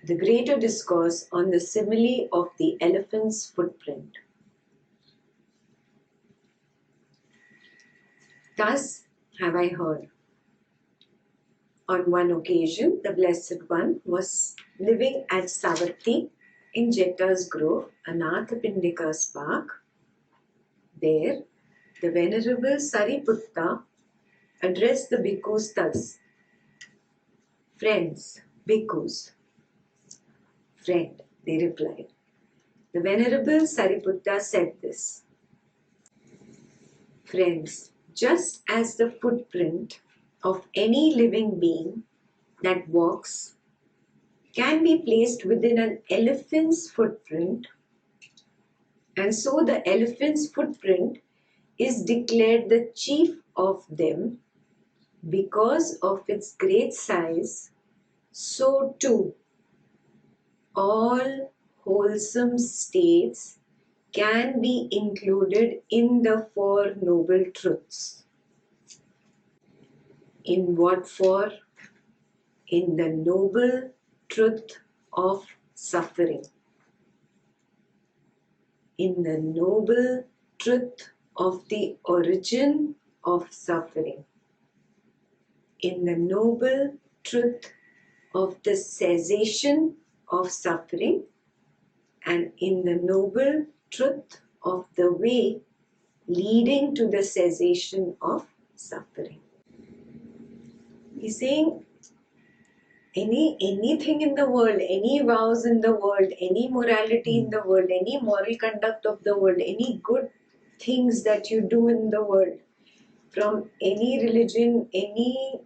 the greater discourse on the simile of the elephant's footprint. Thus have I heard. On one occasion, the Blessed One was living at Savatthi in Jeta's Grove, Anathapindika's park. There, the Venerable Sariputta addressed the bhikkhus thus. Friends, bhikkhus. Friend, they replied. The Venerable Sariputta said this. Friends, just as the footprint of any living being that walks can be placed within an elephant's footprint, and so the elephant's footprint is declared the chief of them because of its great size, so too all wholesome states can be included in the Four Noble Truths. In what for? In the noble truth of suffering. In the noble truth of the origin of suffering. In the noble truth of the cessation of suffering, and in the noble truth of the way leading to the cessation of suffering. He's saying anything in the world, any vows in the world, any morality in the world, any moral conduct of the world, any good things that you do in the world, from any religion, any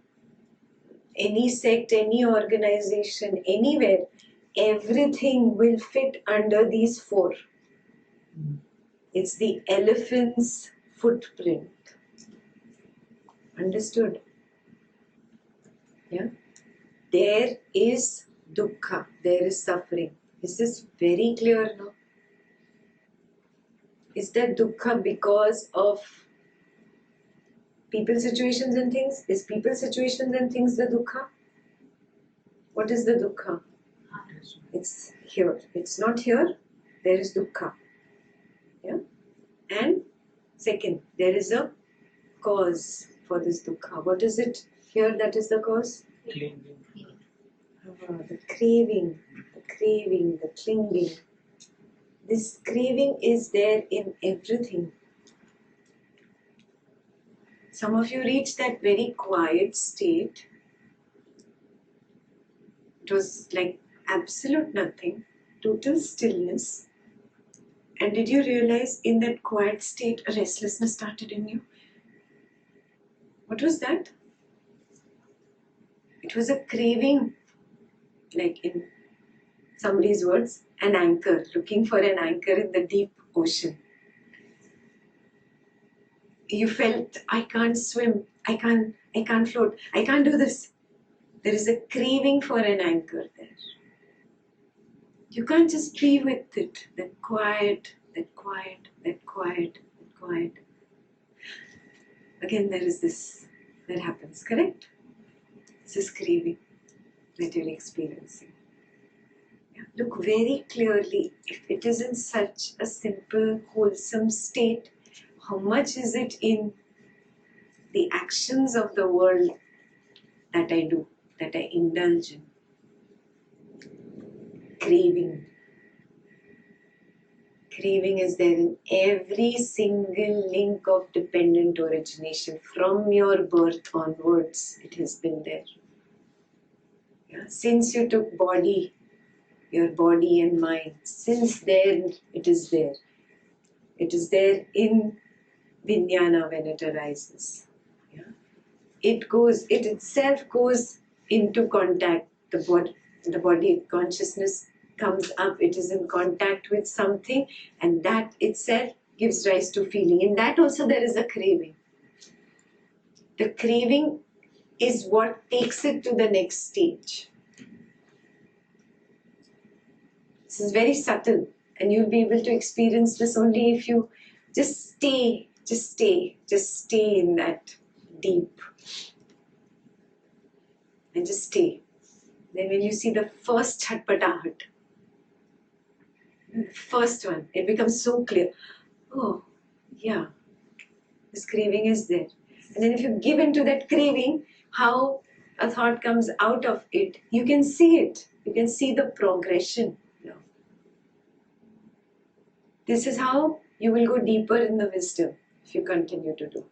sect, any organization, anywhere, everything will fit under these four. It's the elephant's footprint. Understood? Yeah? There is dukkha, there is suffering. Is this very clear now? Is that dukkha because of people, situations and things? Is people, situations and things the dukkha? What is the dukkha? It's here. It's not here. There is dukkha. Yeah? And second, there is a cause for this dukkha. What is it here that is the cause? The craving, the clinging. This craving is there in everything. Some of you reach that very quiet state. It was like absolute nothing, total stillness. And did you realize in that quiet state a restlessness started in you? What was that? It was a craving, like in somebody's words, an anchor, looking for an anchor in the deep ocean. You felt, I can't swim, I can't float, I can't do this. There is a craving for an anchor there. You can't just be with it, that quiet. Again, there is this that happens, correct? It's this craving that you're experiencing. Yeah. Look very clearly, if it is in such a simple, wholesome state, how much is it in the actions of the world that I do, that I indulge in? Craving. Craving is there in every single link of dependent origination. From your birth onwards, it has been there. Yeah? Since you took body, your body and mind, since then it is there. It is there in Vijnana when it arises. Yeah? It itself goes into contact. The body consciousness comes up, it is in contact with something, and that itself gives rise to feeling. In that also there is a craving. The craving is what takes it to the next stage. This is very subtle, and you'll be able to experience this only if you just stay in that deep. And just stay. Then when you see the first chatpatahat, the first one, it becomes so clear. Oh, yeah, this craving is there. And then if you give into that craving, how a thought comes out of it, you can see it. You can see the progression. Now, this is how you will go deeper in the wisdom if you continue to do.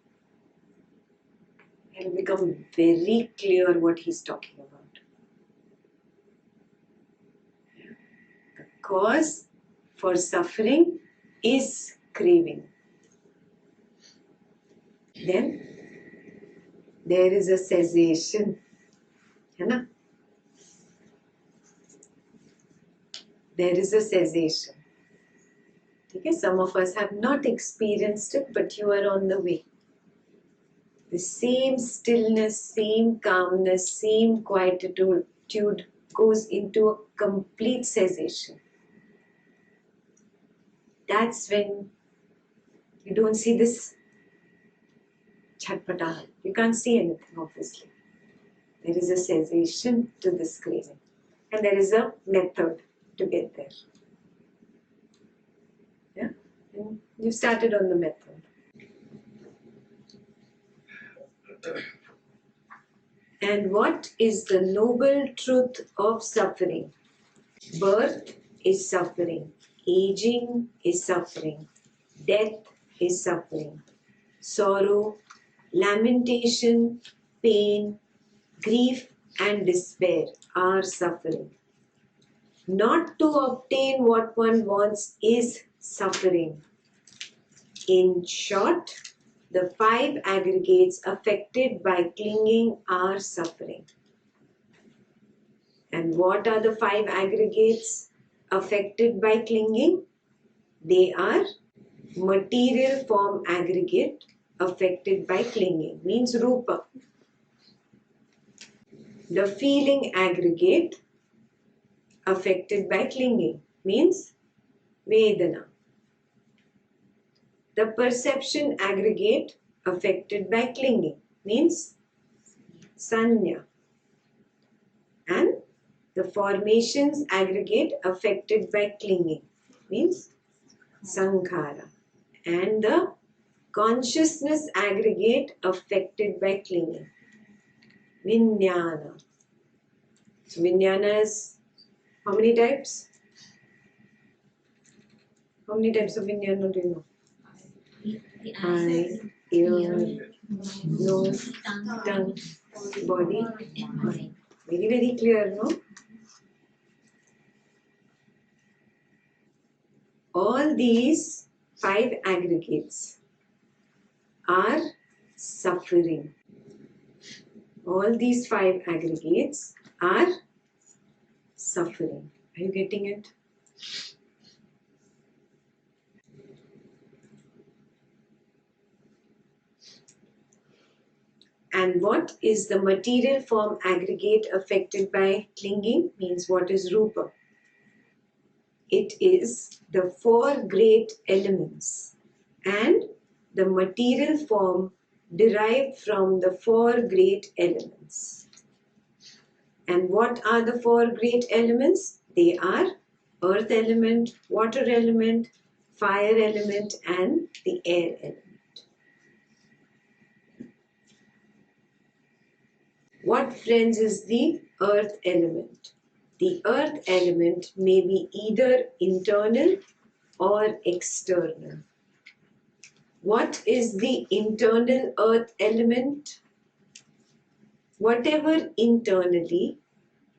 It will become very clear what he's talking about. The cause for suffering is craving. Then there is a cessation. है ना? There is a cessation. Okay? Some of us have not experienced it, but you are on the way. The same stillness, same calmness, same quietude goes into a complete cessation. That's when you don't see this chatpata. You can't see anything, obviously. There is a cessation to this craving. And there is a method to get there. Yeah? And you started on the method. And what is the noble truth of suffering? Birth is suffering. Aging is suffering. Death is suffering. Sorrow, lamentation, pain, grief and despair are suffering. Not to obtain what one wants is suffering. In short, the 5 aggregates affected by clinging are suffering. And what are the 5 aggregates affected by clinging? They are material form aggregate affected by clinging, means rupa. The feeling aggregate affected by clinging, means vedana. The perception aggregate affected by clinging, means sanya. And the formations aggregate affected by clinging, means sankhara. And the consciousness aggregate affected by clinging, vijnana. So vijnana is how many types? How many types of vijnana do you know? Eye, ear, nose, tongue, body, mind. Very, very clear, no? All these 5 aggregates are suffering. All these 5 aggregates are suffering. Are you getting it? And what is the material form aggregate affected by clinging? Means what is rupa? It is the 4 great elements and the material form derived from the 4 great elements. And what are the 4 great elements? They are earth element, water element, fire element and the air element. What, friends, is the earth element? The earth element may be either internal or external. What is the internal earth element? Whatever internally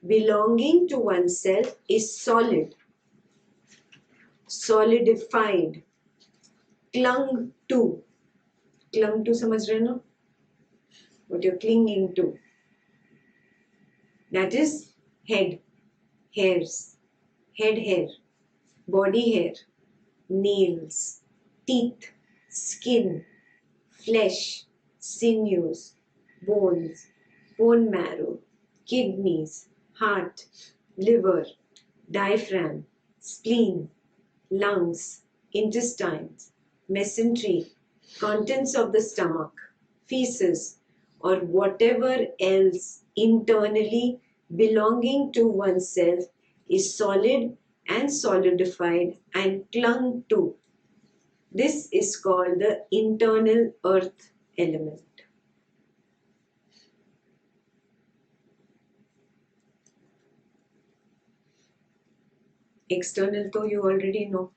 belonging to oneself is solid, solidified, clung to. Clung to, samajh rahe na? What you're clinging to. That is head, hairs, head hair, body hair, nails, teeth, skin, flesh, sinews, bones, bone marrow, kidneys, heart, liver, diaphragm, spleen, lungs, intestines, mesentery, contents of the stomach, feces, or whatever else internally belonging to oneself is solid and solidified and clung to. This is called the internal earth element. External, though you already know.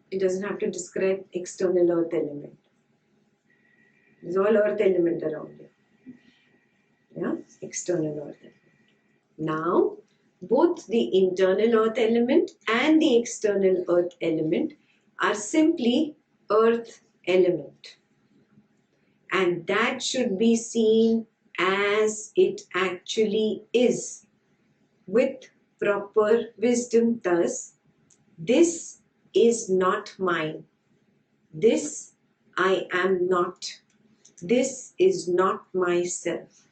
It doesn't have to describe external earth element. There's all earth element around you. Yeah, external earth element. Now, both the internal earth element and the external earth element are simply earth element. And that should be seen as it actually is, with proper wisdom. Thus, this is not mine. This I am not. This is not myself.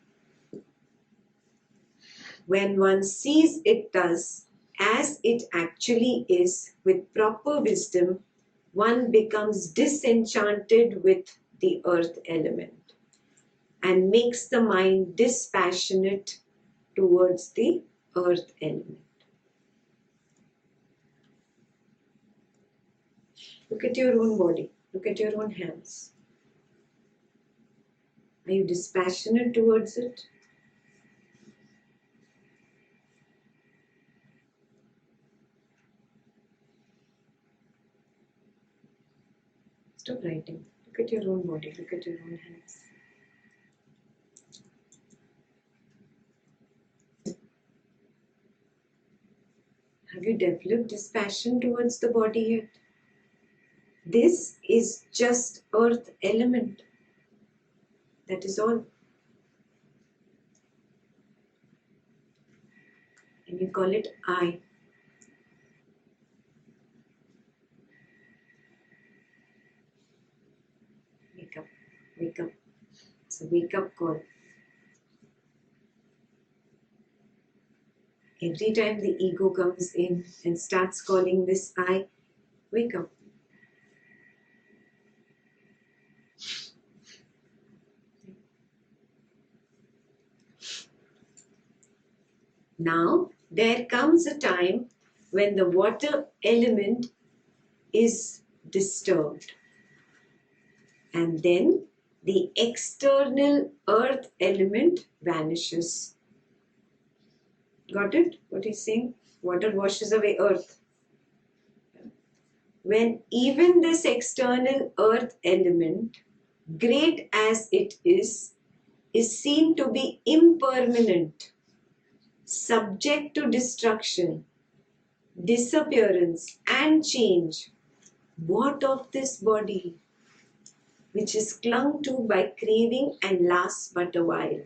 When one sees it thus, as it actually is, with proper wisdom, one becomes disenchanted with the earth element and makes the mind dispassionate towards the earth element. Look at your own body. Look at your own hands. Are you dispassionate towards it? Stop writing. Look at your own body. Look at your own hands. Have you developed dispassion towards the body yet? This is just earth element. That is all. And you call it I. Wake up. Wake up. It's a wake up call. Every time the ego comes in and starts calling this I, wake up. Now, there comes a time when the water element is disturbed. And then the external earth element vanishes. Got it? What he's saying? Water washes away earth. When even this external earth element, great as it is seen to be impermanent, subject to destruction, disappearance and change, what of this body, which is clung to by craving and lasts but a while?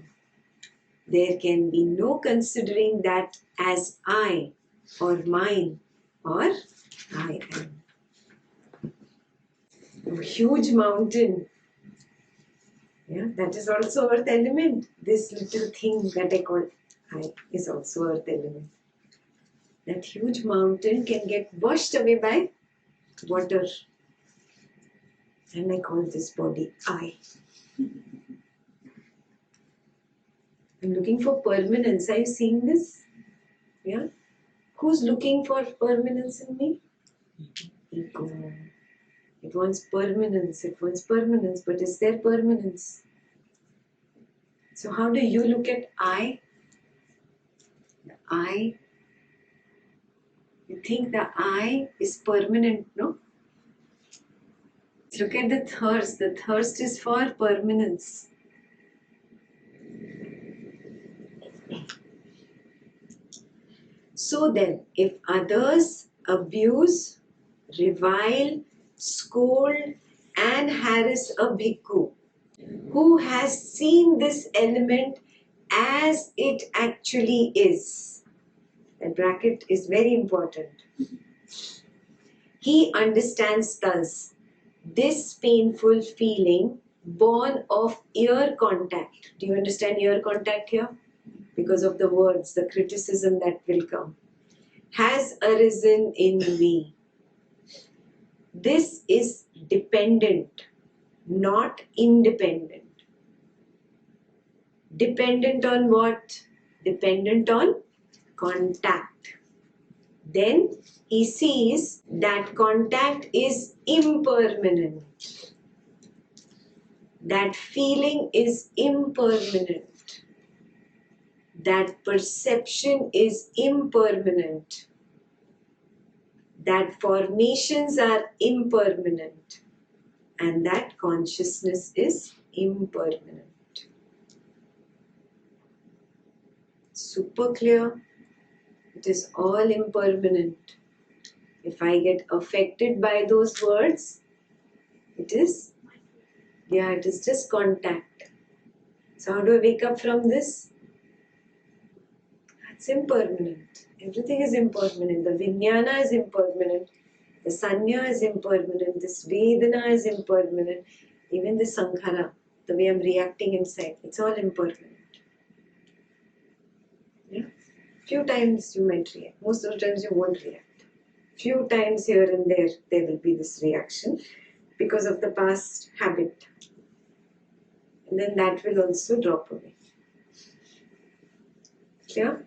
There can be no considering that as I or mine or I am. A huge mountain, yeah, that is also earth element. This little thing that I call I is also earth element. That huge mountain can get washed away by water. And I call this body I. I'm looking for permanence. Are you seeing this? Yeah? Who's looking for permanence in me? Ego. It wants permanence. It wants permanence. But is there permanence? So how do you look at I? The I. You think the I is permanent, no? Look at the thirst. The thirst is for permanence. So then, if others abuse, revile, scold, and harass a bhikkhu who has seen this element as it actually is, that bracket is very important. He understands thus this painful feeling born of ear contact. Do you understand ear contact here? Because of the words, the criticism that will come, has arisen in me. This is dependent, not independent. Dependent on what? dependent on contact. Then he sees that contact is impermanent. That feeling is impermanent. That perception is impermanent. That formations are impermanent. And that consciousness is impermanent. Super clear? It is all impermanent. If I get affected by those words, it is just contact. So how do I wake up from this? It's impermanent. Everything is impermanent. The Vijnana is impermanent. The Sanya is impermanent. This Vedana is impermanent. Even the Sankhara, the way I'm reacting inside, it's all impermanent. Yeah? Few times you might react. Most of the times you won't react. Few times here and there will be this reaction because of the past habit. And then that will also drop away. Clear?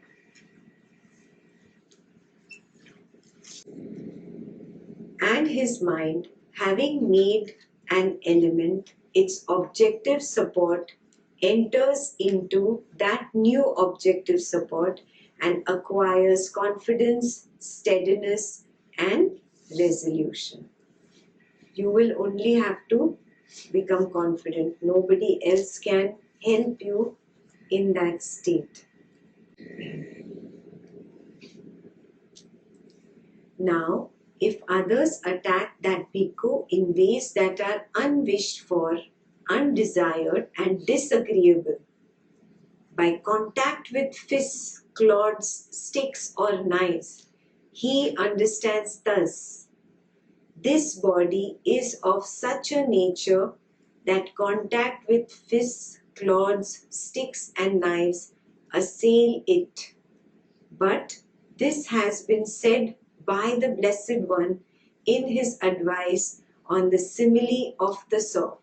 And his mind, having made an element its objective support, enters into that new objective support and acquires confidence, steadiness, and resolution. You will only have to become confident. Nobody else can help you in that state. Now, if others attack that bhikkhu in ways that are unwished for, undesired, and disagreeable, by contact with fists, clods, sticks, or knives, he understands thus: this body is of such a nature that contact with fists, clods, sticks, and knives assail it. But this has been said by the Blessed One in his advice on the simile of the saw.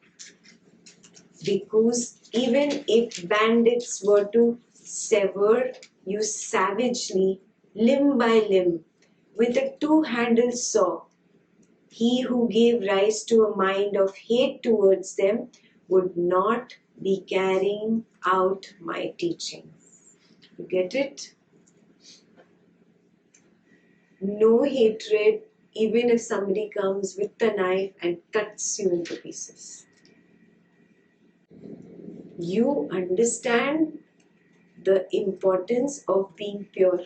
Because even if bandits were to sever you savagely, limb by limb, with a two-handled saw, he who gave rise to a mind of hate towards them would not be carrying out my teaching. You get it? No hatred, even if somebody comes with a knife and cuts you into pieces. You understand the importance of being pure.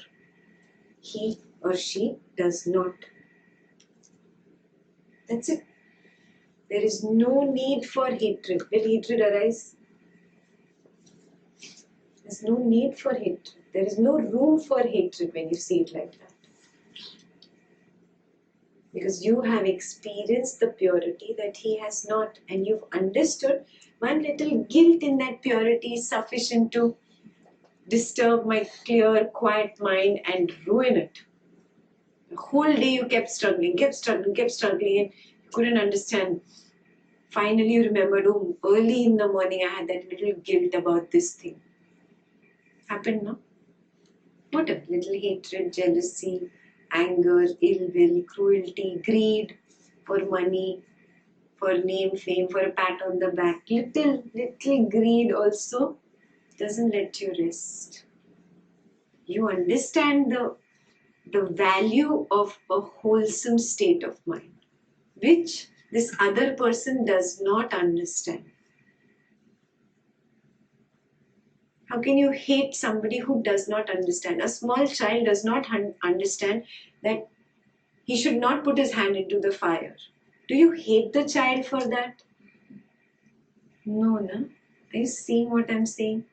He or she does not. That's it. There is no need for hatred. Will hatred arise? There's no need for hatred. There is no room for hatred when you see it like that. Because you have experienced the purity that he has not, and you've understood one little guilt in that purity is sufficient to disturb my clear, quiet mind and ruin it. The whole day you kept struggling, and you couldn't understand. Finally you remembered, oh, early in the morning I had that little guilt about this thing. Happened, no? What a little hatred, jealousy, anger, ill will, cruelty, greed for money, for name, fame, for a pat on the back. Little greed also doesn't let you rest. You understand the value of a wholesome state of mind, which this other person does not understand. How can you hate somebody who does not understand? A small child does not understand that he should not put his hand into the fire. Do you hate the child for that? No, no. Are you seeing what I'm saying?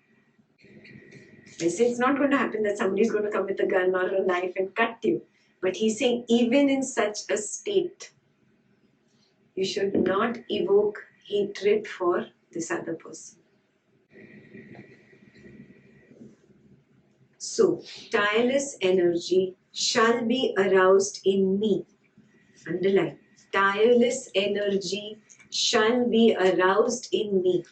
I say it's not going to happen that somebody is going to come with a gun or a knife and cut you. But he's saying even in such a state, you should not evoke hatred for this other person. So, tireless energy shall be aroused in me. Underline. Tireless energy shall be aroused in me,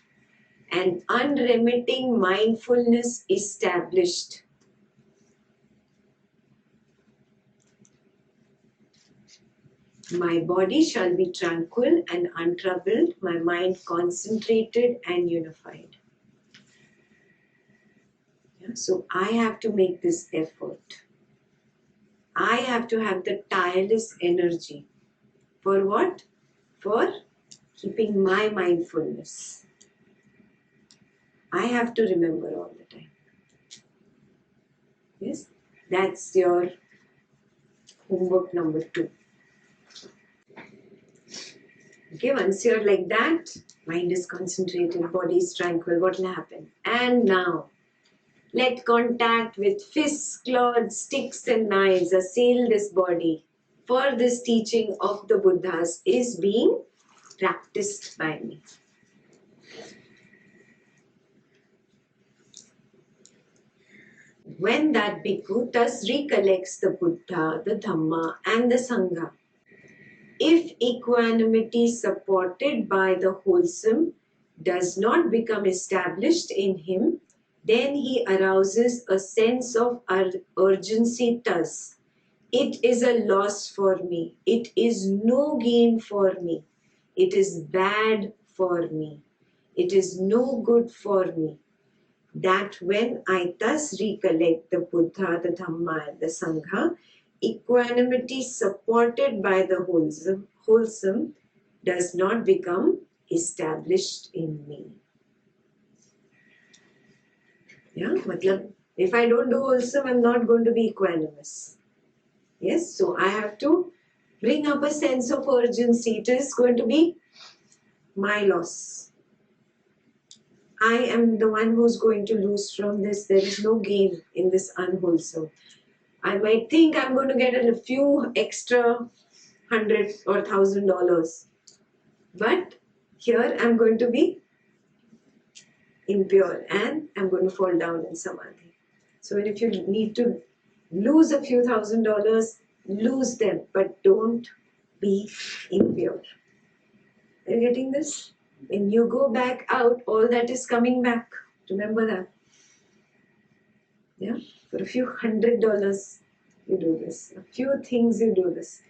and unremitting mindfulness established, My body shall be tranquil and untroubled, my mind concentrated and unified. Yeah, so I have to make this effort. I have to have the tireless energy. For what? For keeping my mindfulness. I have to remember all the time. Yes, that's your homework number 2. Okay, once you're like that, mind is concentrated, body is tranquil, what will happen? And now, let contact with fists, claws, sticks and knives assail this body. For this teaching of the Buddhas is being practiced by me. When that bhikkhu thus recollects the Buddha, the Dhamma and the Sangha, if equanimity supported by the wholesome does not become established in him, then he arouses a sense of urgency thus. It is a loss for me. It is no gain for me. It is bad for me. It is no good for me. That when I thus recollect the Buddha, the Dhamma and the Sangha, equanimity supported by the wholesome does not become established in me. Yeah, if I don't do wholesome, I'm not going to be equanimous. Yes, so I have to bring up a sense of urgency. It is going to be my loss. I am the one who's going to lose from this. There is no gain in this unwholesome. I might think I'm going to get a few extra $100 or $1,000, but here I'm going to be impure and I'm going to fall down in samadhi. So if you need to lose a few $1,000, lose them, but don't be impure. Are you getting this? When you go back out, all that is coming back. Remember that. Yeah? For a few $100, you do this. A few things you do this.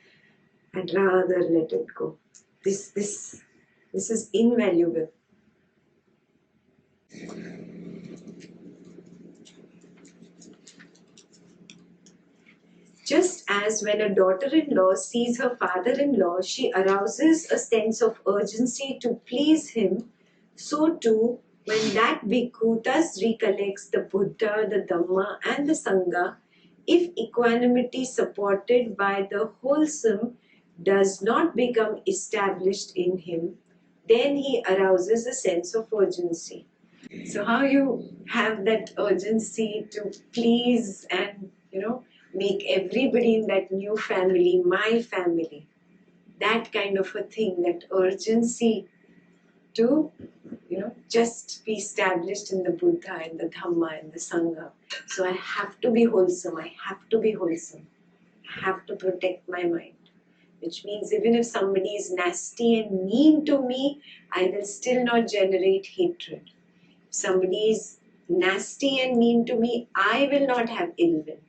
I'd rather let it go. This is invaluable. Just as when a daughter-in-law sees her father-in-law, she arouses a sense of urgency to please him, so too, when that bhikkhu thus recollects the Buddha, the Dhamma and the Sangha, if equanimity supported by the wholesome does not become established in him, then he arouses a sense of urgency. So how you have that urgency to please and, make everybody in that new family, my family, that kind of a thing, that urgency to, just be established in the Buddha and the Dhamma and the Sangha. So I have to be wholesome, I have to be wholesome. I have to protect my mind. Which means even if somebody is nasty and mean to me, I will still not generate hatred. If somebody is nasty and mean to me, I will not have ill will.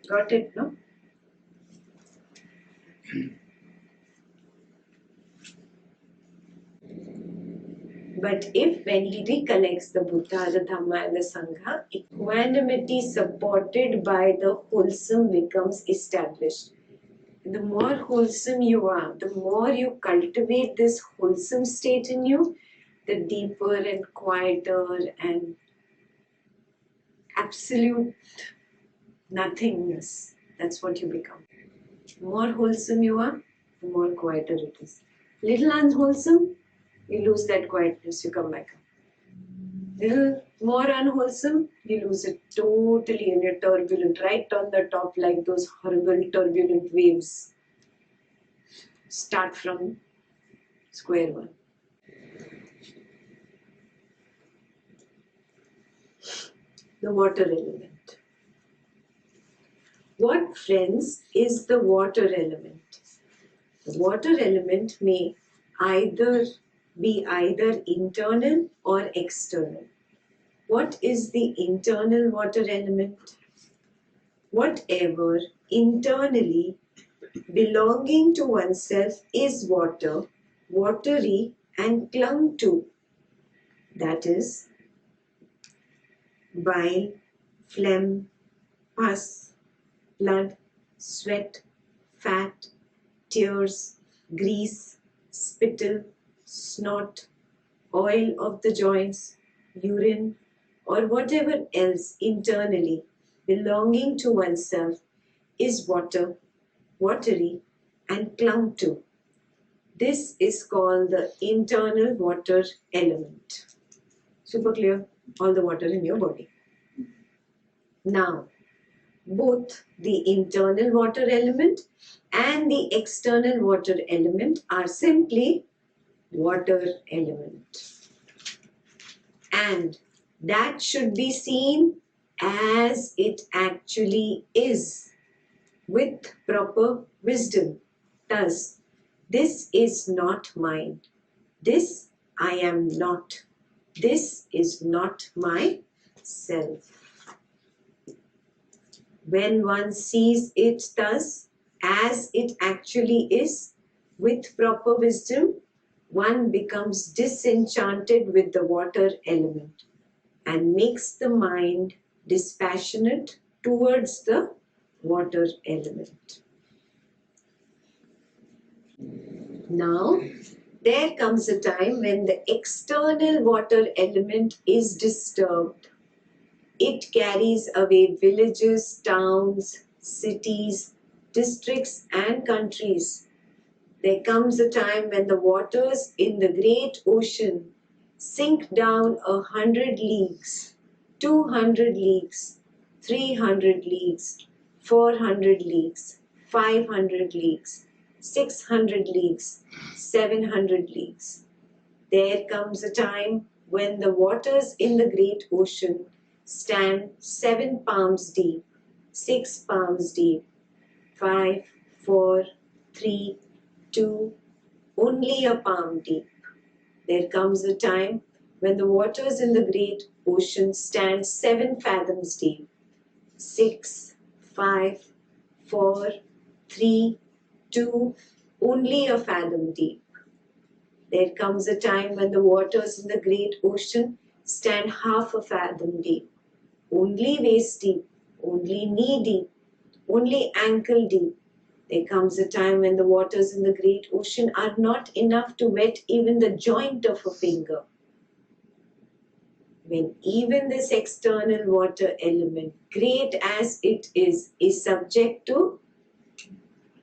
Got it, no? But if when he recollects the Buddha, the Dhamma and the Sangha, equanimity supported by the wholesome becomes established. The more wholesome you are, the more you cultivate this wholesome state in you, the deeper and quieter and absolute nothingness. That's what you become. The more wholesome you are, the more quieter it is. Little unwholesome, you lose that quietness, you come back up. Little more unwholesome, you lose it totally and you're turbulent, right on the top like those horrible turbulent waves. Start from square one. The water element. What, friends, is the water element? The water element may be either internal or external. What is the internal water element? Whatever internally belonging to oneself is water, watery and clung to. That is, bile, phlegm, pus, blood, sweat, fat, tears, grease, spittle, snot, oil of the joints, urine, or whatever else internally belonging to oneself is water, watery, and clung to. This is called the internal water element. Super clear? All the water in your body. Now, both the internal water element and the external water element are simply water element. And that should be seen as it actually is, with proper wisdom. Thus, this is not mine. This I am not. This is not my self. When one sees it thus, as it actually is, with proper wisdom, one becomes disenchanted with the water element and makes the mind dispassionate towards the water element. Now, there comes a time when the external water element is disturbed. It carries away villages, towns, cities, districts, and countries. There comes a time when the waters in the great ocean sink down 100 leagues, 200 leagues, 300 leagues, 400 leagues, 500 leagues, 600 leagues, 700 leagues. There comes a time when the waters in the great ocean stand 7 palms deep, 6 palms deep, 5, 4, 3, 2, only a palm deep. There comes a time when the waters in the great ocean stand 7 fathoms deep, 6, 5, 4, 3, 2, only a fathom deep. There comes a time when the waters in the great ocean stand half a fathom deep, only waist deep, only knee deep, only ankle deep. There comes a time when the waters in the great ocean are not enough to wet even the joint of a finger. When even this external water element, great as it is subject to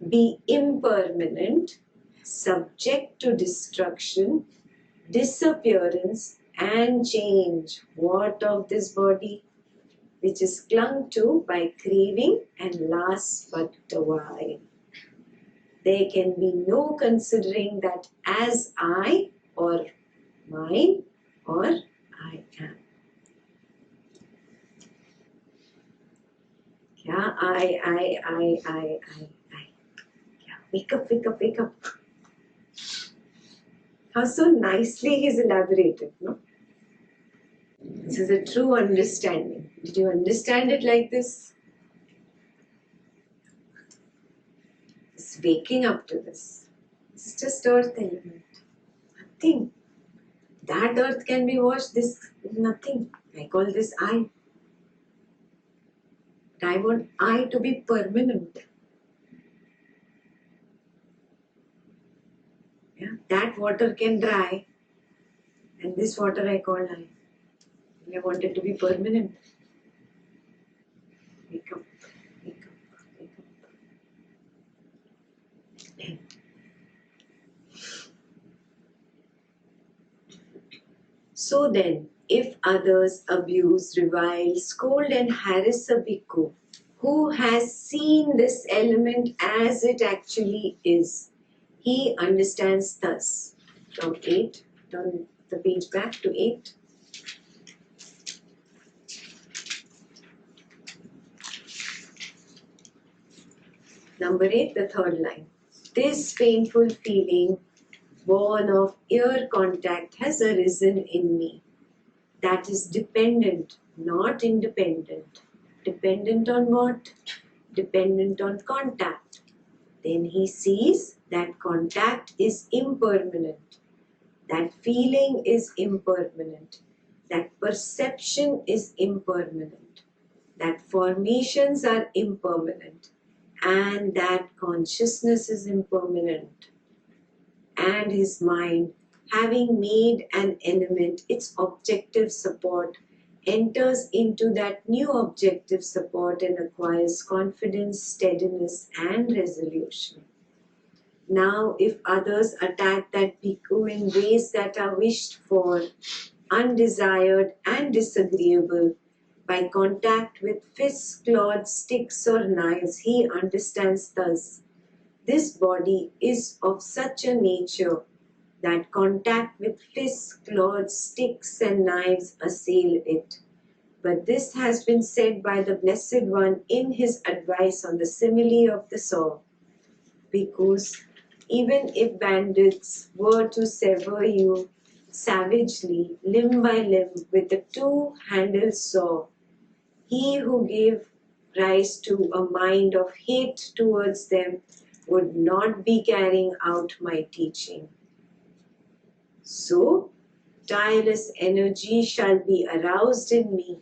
be impermanent, subject to destruction, disappearance, and change. What of this body, which is clung to by craving and lasts but a while? There can be no considering that as I or mine or I am. Yeah, I. Yeah, wake up, wake up, wake up. How so nicely he's elaborated, no? This is a true understanding. Did you understand it like this? It's waking up to this. This is just earth element. Nothing. That earth can be washed. This is nothing. I call this I. But I want I to be permanent. Yeah, that water can dry, and this water I call I. I want it to be permanent. Wake up, wake up, wake up. So then, if others abuse, revile, scold and harass a bhikkhu who has seen this element as it actually is, he understands thus. From 8, turn the page back to 8. Number 8, the third line. This painful feeling born of ear contact has arisen in me. That is dependent, not independent. Dependent on what? Dependent on contact. then he sees that contact is impermanent, that feeling is impermanent, that perception is impermanent, that formations are impermanent, and that consciousness is impermanent. And his mind, having made an element its objective support, enters into that new objective support and acquires confidence, steadiness, and resolution. Now, if others attack that bhikkhu in ways that are wished for, undesired, and disagreeable, by contact with fists, claws, sticks, or knives, he understands thus: this body is of such a nature that contact with fists, claws, sticks, and knives assail it. But this has been said by the Blessed One in his advice on the simile of the saw. Because even if bandits were to sever you savagely, limb by limb, with a two-handled saw, he who gave rise to a mind of hate towards them would not be carrying out my teaching. So, tireless energy shall be aroused in me,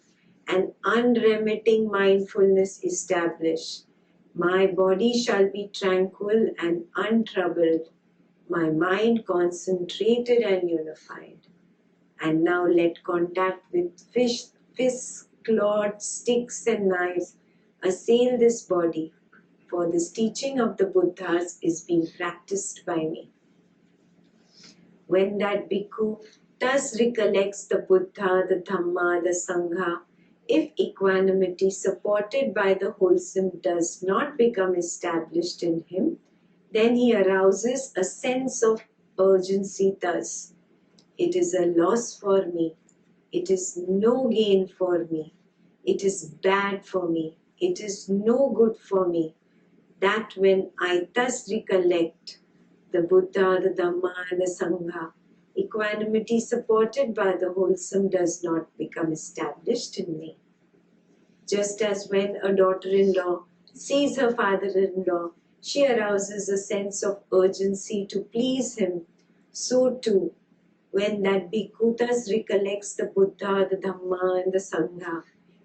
and unremitting mindfulness established. My body shall be tranquil and untroubled, my mind concentrated and unified. And now let contact with fists, claws, sticks, and knives assail this body, for this teaching of the Buddhas is being practiced by me. When that bhikkhu thus recollects the Buddha, the Dhamma, the Sangha, if equanimity supported by the wholesome does not become established in him, then he arouses a sense of urgency thus: it is a loss for me, it is no gain for me, it is bad for me, it is no good for me, that when I thus recollect the Buddha, the Dhamma, and the Sangha, equanimity supported by the wholesome does not become established in me. Just as when a daughter-in-law sees her father-in-law, she arouses a sense of urgency to please him, so too, when that bhikkhu thus recollects the Buddha, the Dhamma, and the Sangha,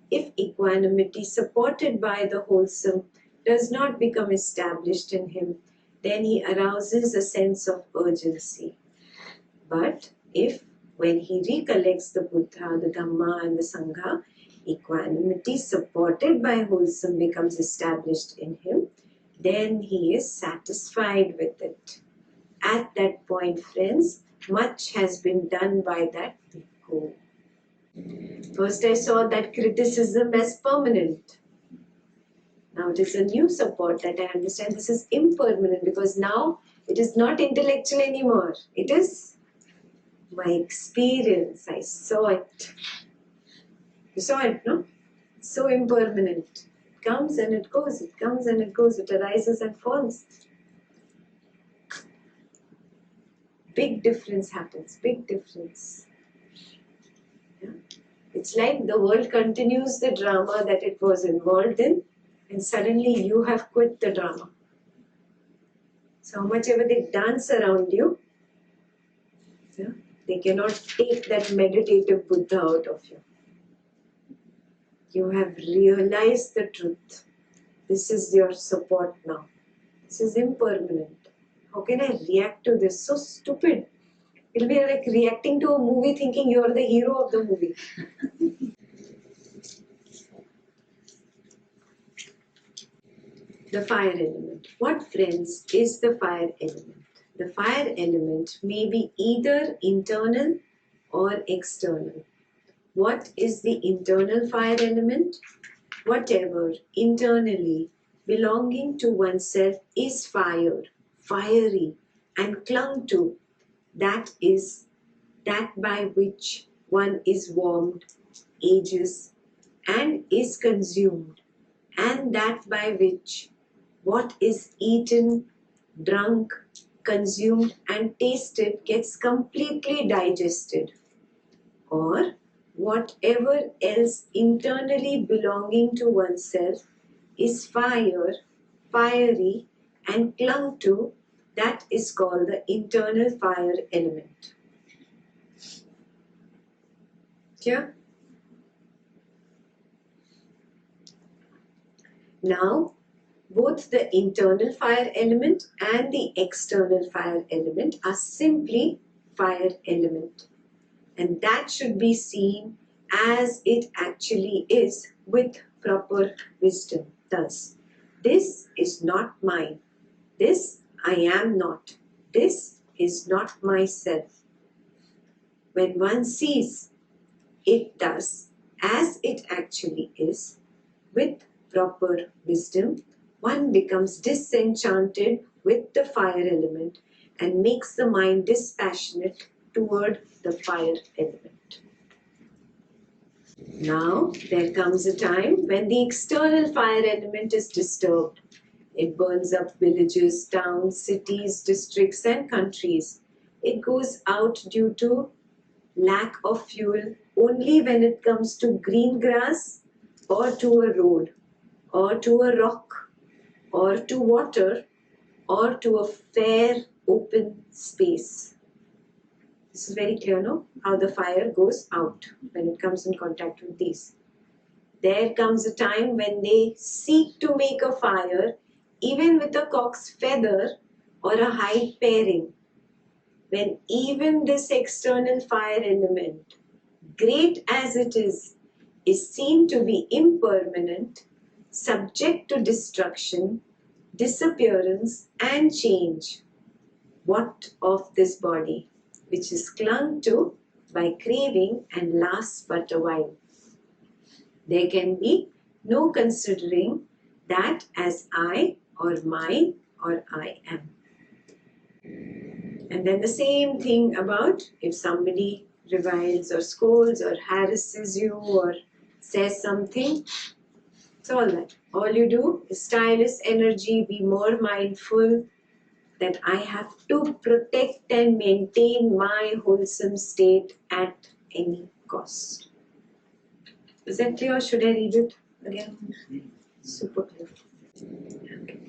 if equanimity supported by the wholesome does not become established in him, then he arouses a sense of urgency. But if, when he recollects the Buddha, the Dhamma, and the Sangha, equanimity supported by wholesome becomes established in him, then he is satisfied with it. At that point, friends, much has been done by that bhikkhu. First, I saw that criticism as permanent. Now it is a new support that I understand this is impermanent, because now it is not intellectual anymore. It is my experience. I saw it. You saw it, no? So impermanent. It comes and it goes. It comes and it goes. It arises and falls. Big difference happens. Big difference. Yeah? It's like the world continues the drama that it was involved in, and suddenly you have quit the drama. So how much ever they dance around you, yeah, they cannot take that meditative Buddha out of you. You have realized the truth. This is your support now. This is impermanent. How can I react to this? So stupid. It'll be like reacting to a movie thinking you're the hero of the movie. The fire element. What, friends, is the fire element? The fire element may be either internal or external. What is the internal fire element? Whatever internally belonging to oneself is fire, fiery, and clung to, that is that by which one is warmed, ages, and is consumed, and that by which what is eaten, drunk, consumed, and tasted gets completely digested, or whatever else internally belonging to oneself is fire, fiery, and clung to, that is called the internal fire element. Clear? Now, both the internal fire element and the external fire element are simply fire element. And that should be seen as it actually is with proper wisdom. Thus, this is not mine. This I am not. This is not myself. When one sees it thus as it actually is, with proper wisdom, one becomes disenchanted with the fire element and makes the mind dispassionate toward the fire element. Now, there comes a time when the external fire element is disturbed. It burns up villages, towns, cities, districts, and countries. It goes out due to lack of fuel only when it comes to green grass or to a road or to a rock or to water or to a fair open space. This is very clear, no? How the fire goes out when it comes in contact with these. There comes a time when they seek to make a fire even with a cock's feather or a hide paring. When even this external fire element, great as it is seen to be impermanent, subject to destruction, disappearance, and change. What of this body, which is clung to by craving and lasts but a while? There can be no considering that as I or mine or I am. And then the same thing about if somebody reviles or scolds or harasses you or says something, it's all that. All you do is stylus energy, be more mindful that I have to protect and maintain my wholesome state at any cost. Is that clear or should I read it again? Super clear. Okay.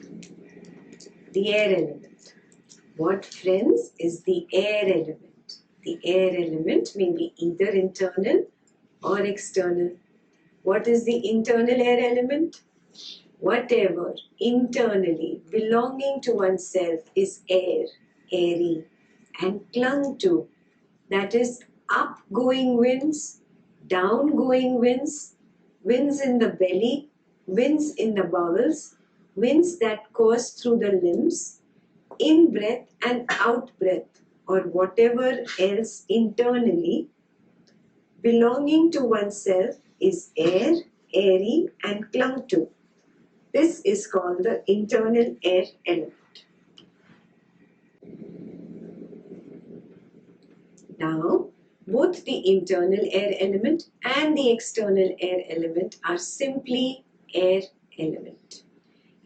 The air element. What, friends, is the air element? The air element may be either internal or external. What is the internal air element? Whatever internally belonging to oneself is air, airy, and clung to, that is upgoing winds, downgoing winds, winds in the belly, winds in the bowels, winds that course through the limbs, in breath and out breath, or whatever else internally belonging to oneself is air, airy, and clung to. This is called the internal air element. Now, both the internal air element and the external air element are simply air element.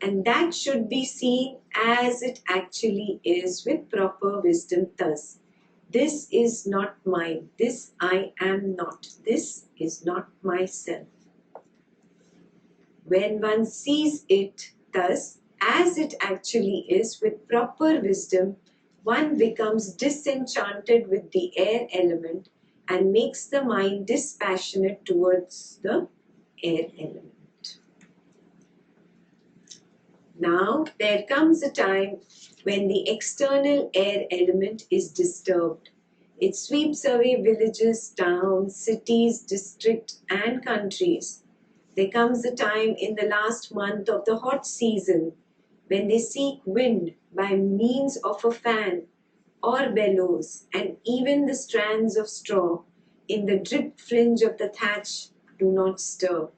And that should be seen as it actually is with proper wisdom thus. This is not mine. This I am not. This is not myself. When one sees it thus as it actually is with proper wisdom, one becomes disenchanted with the air element and makes the mind dispassionate towards the air element. Now, there comes a time when the external air element is disturbed. It sweeps away villages, towns, cities, districts, and countries. There comes a time in the last month of the hot season when they seek wind by means of a fan or bellows, and even the strands of straw in the drip fringe of the thatch do not stir.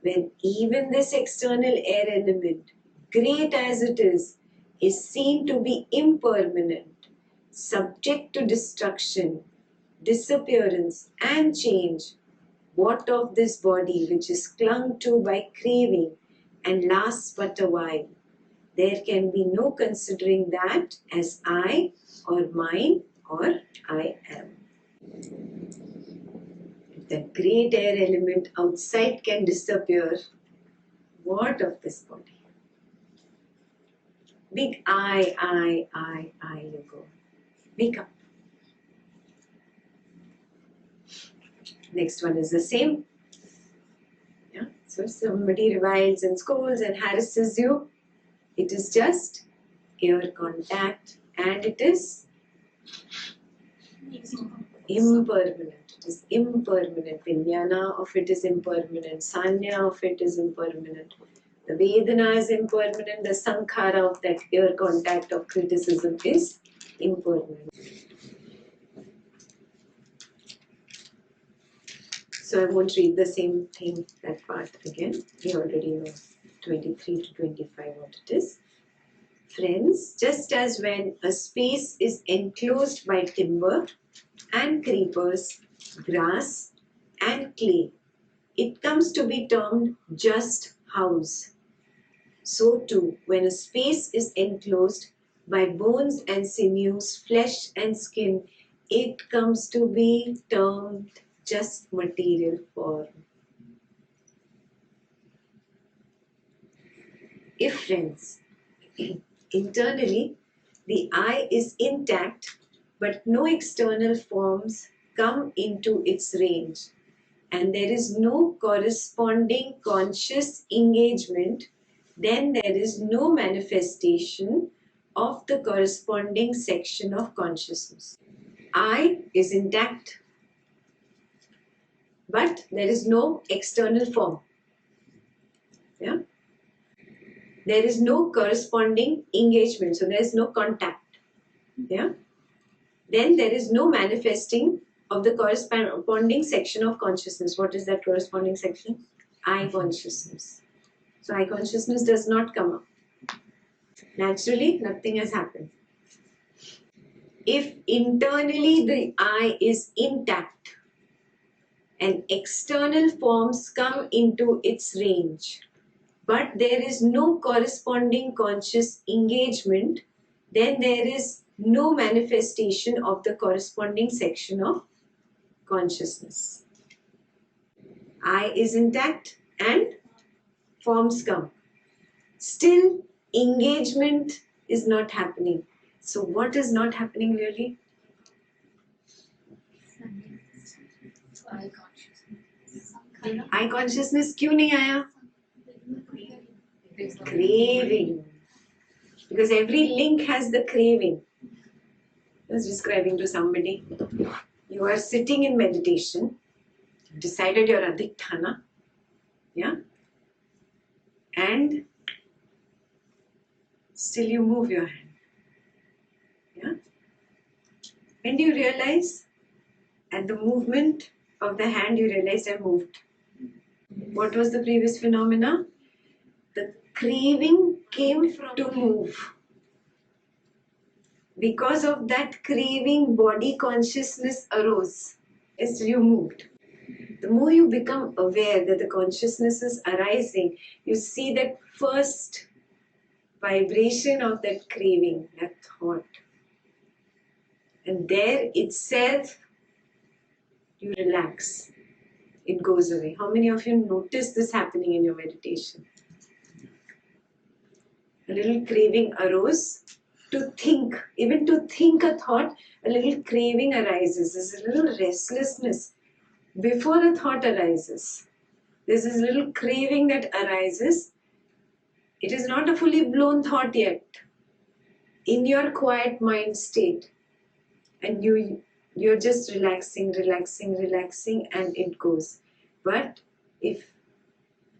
When even this external air element, great as it is seen to be impermanent, subject to destruction, disappearance, and change, what of this body which is clung to by craving and lasts but a while? There can be no considering that as I or mine or I am. If the great air element outside can disappear, what of this body? Big I, you go. Wake up. Next one is the same. Yeah. So somebody reviles and scolds and harasses you. It is just ear contact and it is impermanent. It is impermanent. Vijnana of it is impermanent. Sanya of it is impermanent. The Vedana is impermanent. The Sankhara of that ear contact of criticism is impermanent. So I won't read the same thing, that part again. We already know 23 to 25 what it is. Friends, just as when a space is enclosed by timber and creepers, grass and clay, it comes to be termed just house. So too, when a space is enclosed by bones and sinews, flesh and skin, it comes to be termed just material form. If, friends, internally the I is intact, but no external forms come into its range, and there is no corresponding conscious engagement, then there is no manifestation of the corresponding section of consciousness. I is intact, but there is no external form. Yeah? There is no corresponding engagement, so there is no contact. Yeah? Then there is no manifesting of the corresponding section of consciousness. What is that corresponding section? I consciousness. So I consciousness does not come up. Naturally, nothing has happened. If internally the I is intact and external forms come into its range, but there is no corresponding conscious engagement, then there is no manifestation of the corresponding section of consciousness. I is intact and forms come. Still, engagement is not happening. So what is not happening really? I consciousness क्यों नहीं आया? Craving. Because every link has the craving. I was describing to somebody. You are sitting in meditation. You've decided your adhikthana. Yeah? And still you move your hand. Yeah? When do you realize? At the movement of the hand, you realized I moved. What was the previous phenomena? The craving came to move. Because of that craving, body consciousness arose. Yes, you moved. The more you become aware that the consciousness is arising, you see that first vibration of that craving, that thought. And there itself, you relax. It goes away. How many of you notice this happening in your meditation? A little craving arose to think. Even to think a thought, a little craving arises. There's a little restlessness before a thought arises. There's this little craving that arises. It is not a fully blown thought yet. In your quiet mind state. And you're just relaxing, and it goes. But if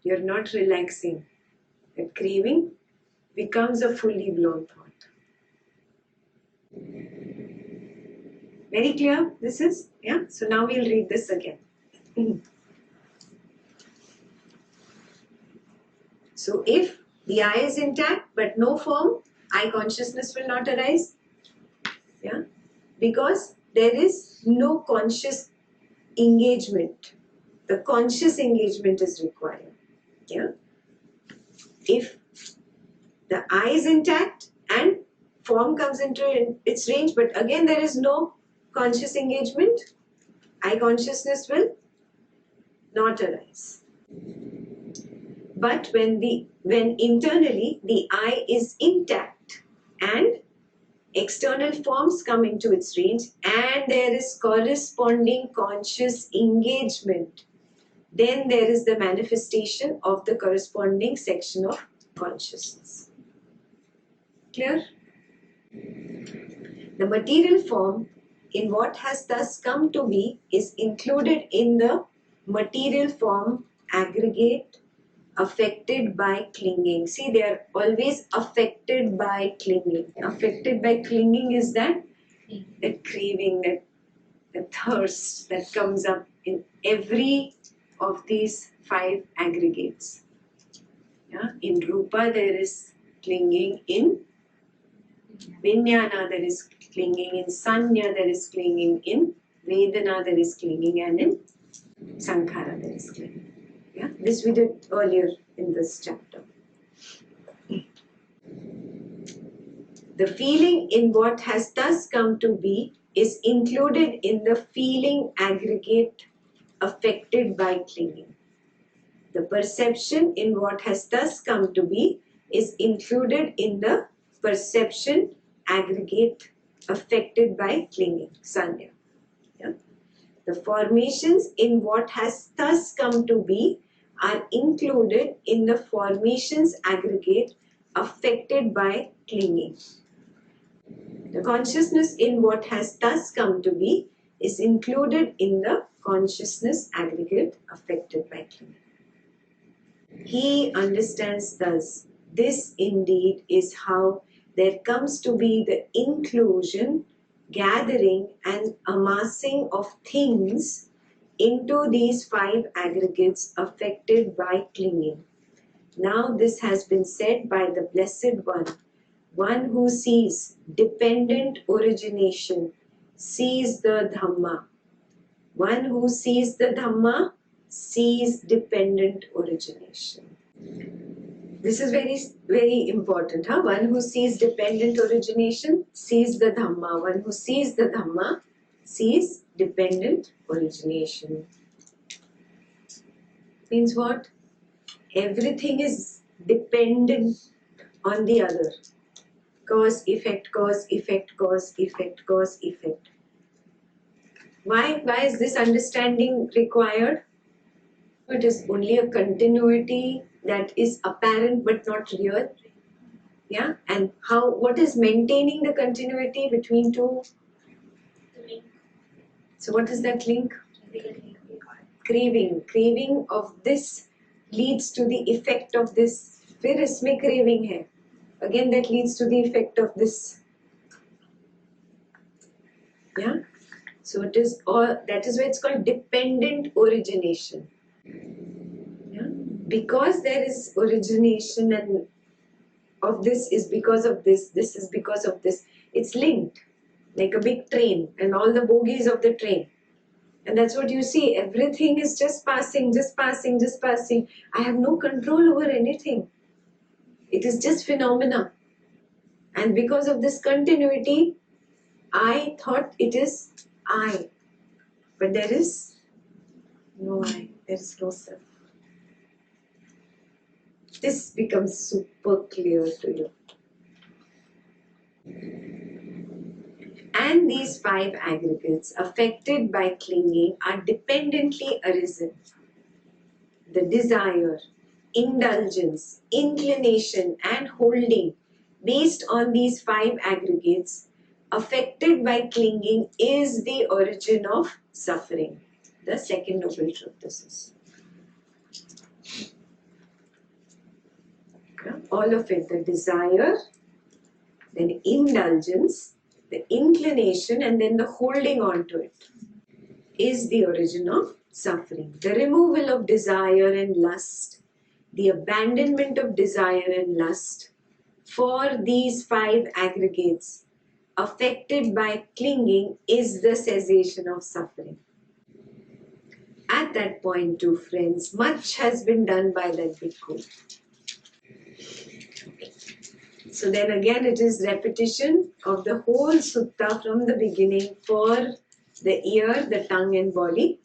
you're not relaxing, that craving becomes a fully blown thought. Very clear? This is? Yeah? So now we'll read this again. So if the I is intact but no form, I consciousness will not arise. Yeah? Because there is no conscious engagement. The conscious engagement is required. Yeah? If the I is intact and form comes into its range, but again there is no conscious engagement, I consciousness will not arise. But when internally the I is intact and external forms come into its range, and there is corresponding conscious engagement. Then there is the manifestation of the corresponding section of consciousness. Clear? The material form in what has thus come to be is included in the material form aggregate affected by clinging. See, they are always affected by clinging. Affected by clinging is that craving, that thirst that comes up in every of these 5 aggregates. Yeah? In Rupa there is clinging, in Vijnana there is clinging, in Sanya there is clinging, in Vedana there is clinging, and in Sankhara there is clinging. Yeah? This we did earlier in this chapter. The feeling in what has thus come to be is included in the feeling aggregate affected by clinging. The perception in what has thus come to be is included in the perception aggregate affected by clinging, Sanya. Yeah? The formations in what has thus come to be are included in the formations aggregate affected by clinging. The consciousness in what has thus come to be is included in the consciousness aggregate affected by clinging. He understands thus, this indeed is how there comes to be the inclusion, gathering and amassing of things into these 5 aggregates affected by clinging. Now this has been said by the Blessed One who sees dependent origination, sees the Dhamma. One who sees the Dhamma, sees dependent origination. This is very, very important. Huh? One who sees dependent origination, sees the Dhamma. One who sees the Dhamma, sees dependent origination. Means what? Everything is dependent on the other. Cause, effect, cause, effect, cause, effect, cause, effect. Why is this understanding required? It is only a continuity that is apparent but not real. Yeah? And what is maintaining the continuity between two? So what is that link? Craving. Craving of this leads to the effect of this. फिर इसमें craving है. Again that leads to the effect of this. Yeah? So it is that is why it's called dependent origination. Yeah? Because there is origination and of this is because of this, this is because of this. It's linked like a big train and all the bogies of the train. And that's what you see. Everything is just passing, just passing, just passing. I have no control over anything. It is just phenomena. And because of this continuity, I thought it is I. But there is no I. There is no self. This becomes super clear to you. And these 5 aggregates affected by clinging are dependently arisen. The desire, indulgence, inclination and holding based on these 5 aggregates affected by clinging is the origin of suffering. The second noble truth this is. All of it, the desire, then indulgence, the inclination and then the holding on to it is the origin of suffering. The removal of desire and lust, the abandonment of desire and lust for these 5 aggregates affected by clinging is the cessation of suffering. At that point too, friends, much has been done by that bhikkhu. So then again it is repetition of the whole sutta from the beginning for the ear, the tongue and body.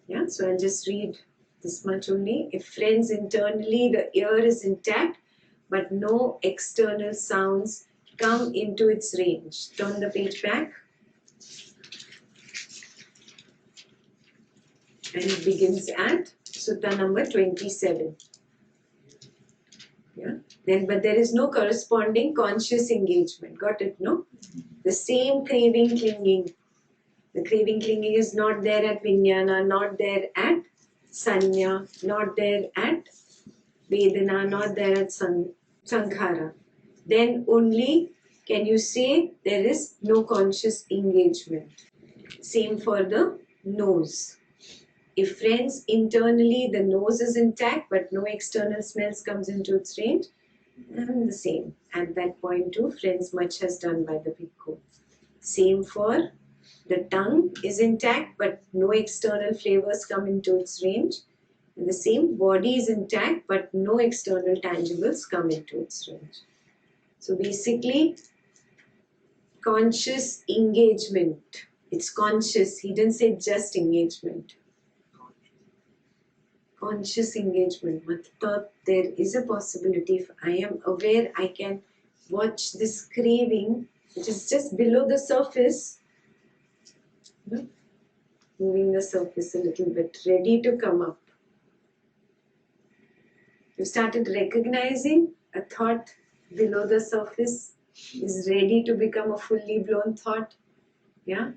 Yeah, so I'll just read this much only. If friends internally the ear is intact, but no external sounds come into its range. Turn the page back. And it begins at Sutta number 27. Yeah. But there is no corresponding conscious engagement. Got it, no? The same craving, clinging. The craving, clinging is not there at Vijnana, not there at Sanya, not there at Vedana, not there at Sankhara. Then only can you say there is no conscious engagement. Same for the nose. If friends, internally the nose is intact but no external smells comes into its range, and the same. At that point too, friends, much has done by the bhikkhu. Same for the tongue is intact but no external flavors come into its range. And the same, body is intact but no external tangibles come into its range. So basically, conscious engagement. It's conscious. He didn't say just engagement. Conscious engagement. Matlab, there is a possibility, if I am aware, I can watch this craving, which is just below the surface, moving the surface a little bit, ready to come up. You started recognizing a thought below the surface is ready to become a fully blown thought. Yeah?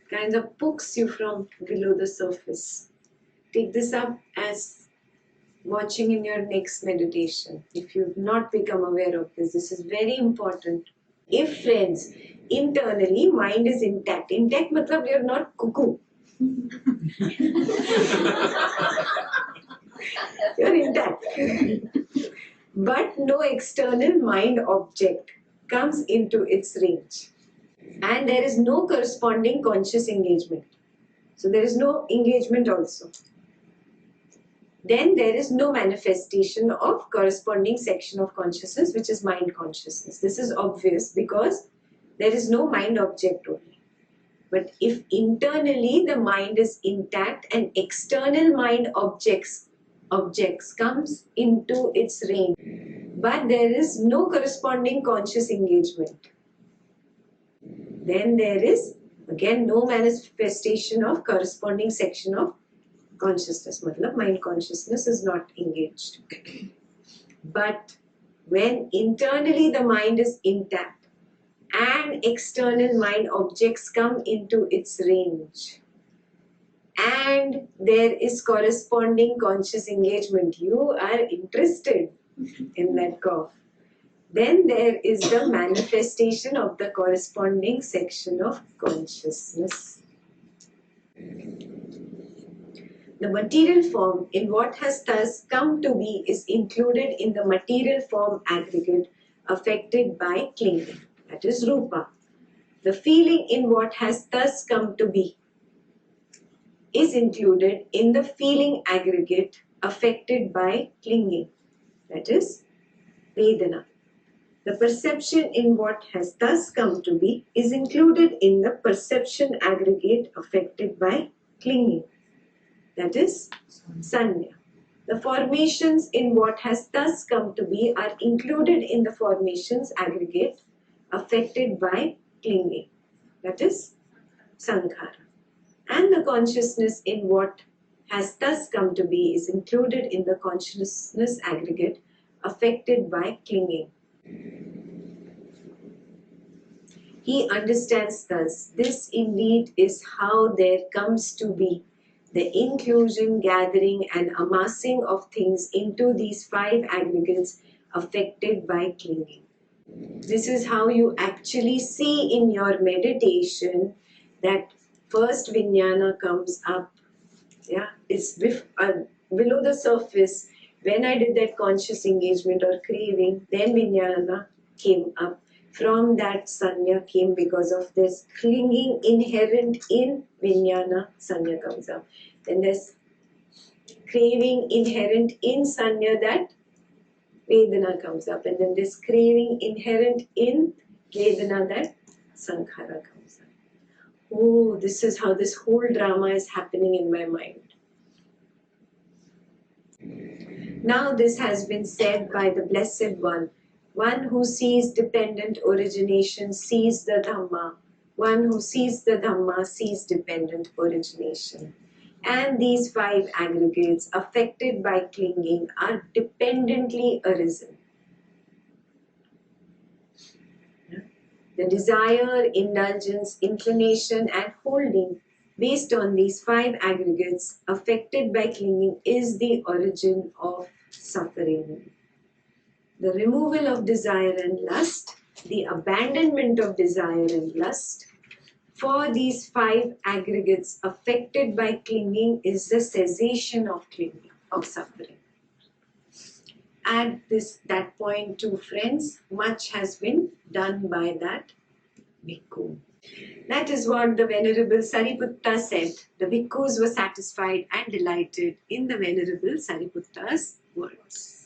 Kind of pokes you from below the surface. Take this up as watching in your next meditation. If you've not become aware of this is very important. If friends, internally mind is intact. Intact matlab you're not cuckoo. You're intact. But no external mind object comes into its range. And there is no corresponding conscious engagement. So there is no engagement also. Then there is no manifestation of corresponding section of consciousness, which is mind consciousness. This is obvious because there is no mind object only. But if internally the mind is intact and external mind objects comes into its range, but there is no corresponding conscious engagement, then there is again no manifestation of corresponding section of consciousness. Matlab, mind consciousness is not engaged. But when internally the mind is intact and external mind objects come into its range and there is corresponding conscious engagement, you are interested in that cough, then there is the manifestation of the corresponding section of consciousness. The material form in what has thus come to be is included in the material form aggregate affected by clinging, that is rupa. The feeling in what has thus come to be is included in the feeling aggregate affected by clinging, that is vedana. The perception in what has thus come to be is included in the perception aggregate affected by clinging, that is sanya. The formations in what has thus come to be are included in the formations aggregate affected by clinging, that is sankhara. And the consciousness in what has thus come to be is included in the consciousness aggregate affected by clinging. He understands thus, this indeed is how there comes to be the inclusion, gathering and amassing of things into these five aggregates affected by clinging. This is how you actually see in your meditation that first vijnana comes up. Yeah, it's below the surface. When I did that conscious engagement or craving, then vijnana came up. From that sanya came because of this clinging inherent in vijnana, sanya comes up. Then there's craving inherent in sanya, that vedana comes up. And then there's craving inherent in vedana, that sankhara comes up. Oh, this is how this whole drama is happening in my mind. Now this has been said by the Blessed One who sees dependent origination sees the Dhamma, one who sees the Dhamma sees dependent origination. And these five aggregates affected by clinging are dependently arisen. The desire, indulgence, inclination, and holding based on these five aggregates affected by clinging is the origin of suffering. The removal of desire and lust, the abandonment of desire and lust, for these five aggregates affected by clinging is the cessation of clinging, of suffering. At that point too, friends, much has been done by that bhikkhu. That is what the Venerable Sariputta said. The bhikkhus were satisfied and delighted in the Venerable Sariputta's words.